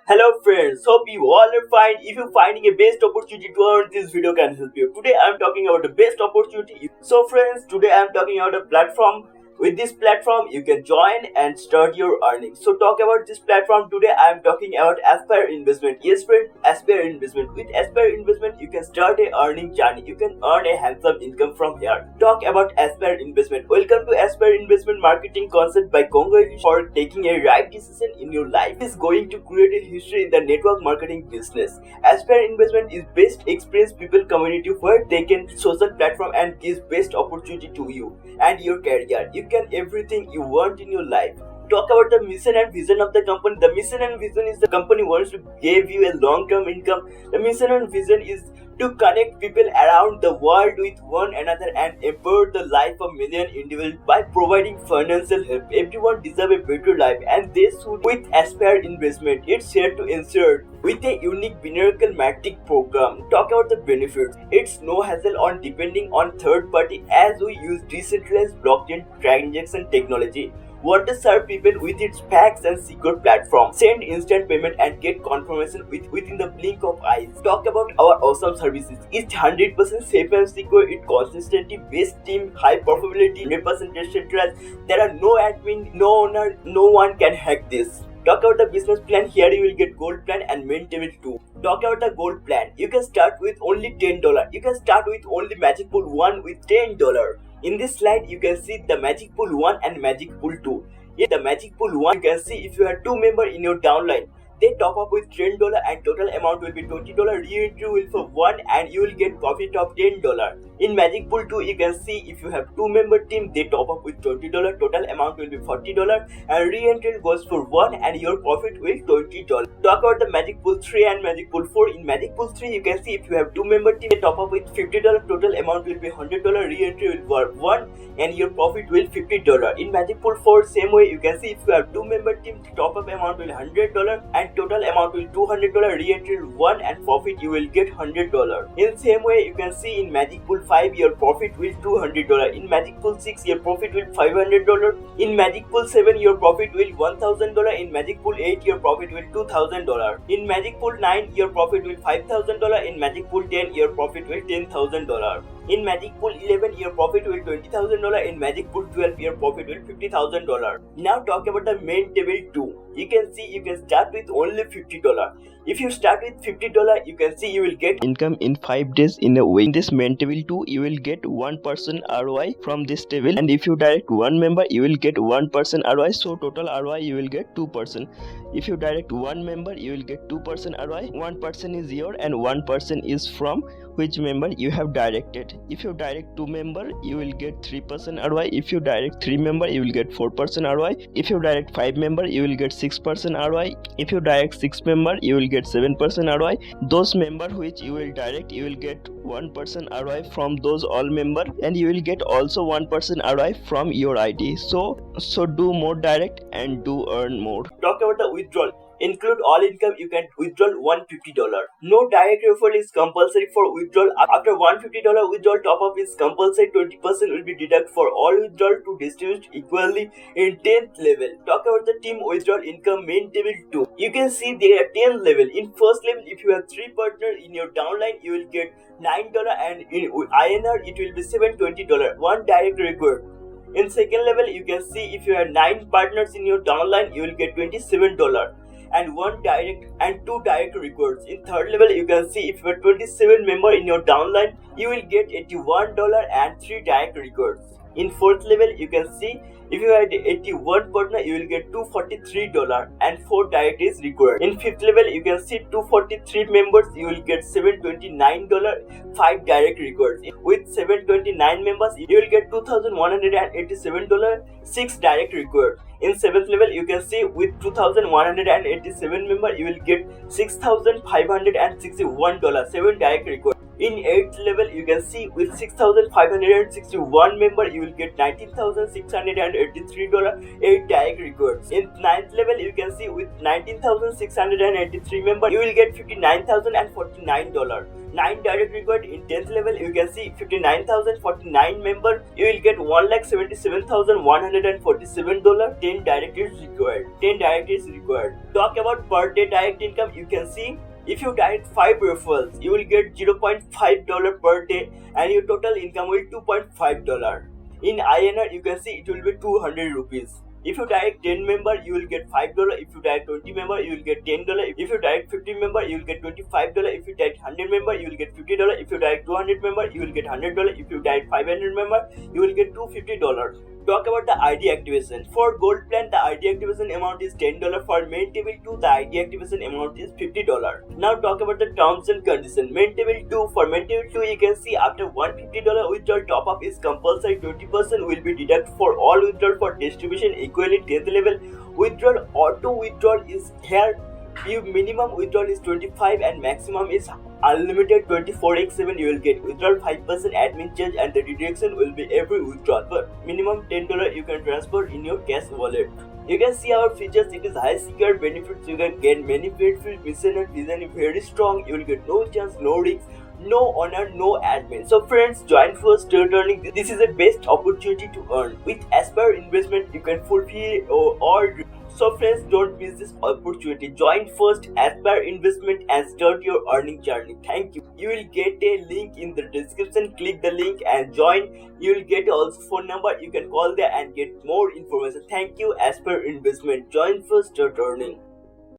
Hello friends, hope you all are fine. If you're finding a best opportunity to earn, this video can help you. Today I'm talking about the best opportunity. So friends, today I'm talking about a platform. With this platform, you can join and start your earnings. So talk about this platform today. I'm talking about Aspire Investment. Yes friend, Aspire Investment. With Aspire Investment, you can start a earning journey. You can earn a handsome income from here. Talk about Aspire Investment. Welcome to Aspire Investment Marketing Concept by Congratulations for taking a right decision in your life. It is going to create a history in the network marketing business. Aspire Investment is best experienced people community where they can social platform and gives best opportunity to you and your career. You can everything you want in your life. Talk about the mission and vision of the company. The mission and vision is the company wants to give you a long-term income. The mission and vision is to connect people around the world with one another and empower the life of million individuals by providing financial help. Everyone deserves a better life and they should with Aspire Investment. It's here to ensure with a unique miracle matic program. Talk about the benefits. It's no hassle on depending on third party as we use decentralized blockchain transaction technology. Want to serve people with its facts and secure platform. Send instant payment and get confirmation within the blink of eyes. Talk about our awesome services. It's 100% safe and secure. It consistently best team, high profitability, 100% decentralized. There are no admin, no owner, no one can hack this. Talk about the business plan. Here you will get gold plan and main table too. Talk about the gold plan. You can start with only $10. You can start with only Magic Pool 1 with $10. In this slide, you can see the Magic Pool 1 and Magic Pool 2. In the Magic Pool 1, you can see if you have 2 members in your downline, they top up with $10 and total amount will be $20. Re-entry will for 1 and you will get profit of $10. In Magic Pool 2, you can see if you have 2-member team, they top up with $20. Total amount will be $40 and re-entry goes for 1 and your profit will $20. Talk about the Magic Pool 3 and Magic Pool 4. In Magic Pool 3, you can see if you have 2-member team, they top up with $50. Total amount will be $100. Re-entry will work 1 and your profit will $50. In Magic Pool 4, same way you can see if you have 2-member team, top up amount will $100 and total amount will $200. Re-entry 1 and profit you will get $100. In same way you can see in Magic Pool 5 your profit will $200. In Magic Pool 6 your profit will $500. In Magic Pool 7 your profit will $1000. In Magic Pool 8 your profit will $2000. In Magic Pool 9 your profit will $5000. In Magic Pool 10 your profit will $10,000. In Magic Pool 11 your profit will $20,000. In Magic Pool 12 your profit will $50,000. Now talk about the main table 2. You can see you can start with only $50. If you start with $50, you can see you will get income in 5 days in a week. In this main table 2, you will get 1% ROI from this table, and if you direct 1 member, you will get 1% ROI. So total ROI you will get 2%. If you direct 1 member, you will get 2% ROI. 1% is your and 1% is from which member you have directed. If you direct 2 member, you will get 3% ROI. If you direct 3 member, you will get 4% ROI. If you direct 5 member, you will get 6% ROI. If you direct 6 member, you will get 7% ROI. Those member which you will direct, you will get 1% ROI from those all member, and you will get also 1% ROI from your ID. So do more direct and do earn more. Talk about the withdrawal. Include all income, you can withdraw $150. No direct referral is compulsory for withdrawal. After $150 withdrawal top up is compulsory. 20% will be deducted for all withdrawal to distribute equally in 10th level. Talk about the team withdrawal income main table 2. You can see there are 10 level. In first level, if you have 3 partners in your downline, you will get $9 and in INR it will be $720. 1 direct record. In second level, you can see if you have 9 partners in your downline, you will get $27 and 1 direct and 2 direct records. In third level, you can see if you have 27 member in your downline, you will get $81 and 3 direct records. In fourth level, you can see if you had 81 partner, you will get $243 and 4 direct is required. In fifth level, you can see 243 members, you will get $729, 5 direct records. With 729 members, you will get $2,187, 6 direct records. In 7th level, you can see with 2,187 members, you will get $6,561, 7 direct records. In 8th level, you can see with 6,561 member, you will get $19,683, 8 direct rewards. In 9th level, you can see with 19,683 member, you will get $59,049, 9 direct reward. In 10th level, you can see 59,049 member, you will get $1,77,147, 10 direct is required. 10 direct is required. Talk about per day direct income, you can see if you direct 5 referrals, you will get $0.5 per day and your total income will $2.5. In INR, you can see it will be 200 rupees. If you direct 10 member, you will get $5. If you direct 20 member, you will get $10. If you direct 50 member, you will get $25. If you direct 100 member, you will get $50. If you direct 200 member, you will get $100. If you direct 500 member, you will get $250. Talk about the ID activation. For gold plan, the ID activation amount is $10. For main table 2, the ID activation amount is $50. Now talk about the terms and conditions. Main table 2, for main table 2, you can see after $150 withdrawal, top up is compulsory. 20% will be deducted for all withdrawal for distribution equally. 10th level withdrawal, auto withdrawal is here. Minimum withdrawal is 25 and maximum is unlimited 24x7. You will get withdrawal 5% admin charge and the deduction will be every withdrawal. But minimum $10 you can transfer in your cash wallet. You can see our features. It is high secure benefits. You can get many paid mission and vision is very strong. You will get no chance, no risks, no honor, no admin. So friends, join first, start earning. This is the best opportunity to earn. With Aspire investment, you can fulfill all. So friends, don't miss this opportunity. Join first, Aspire investment and start your earning journey. Thank you. You will get a link in the description. Click the link and join. You will get also phone number. You can call there and get more information. Thank you, Aspire investment. Join first, start earning.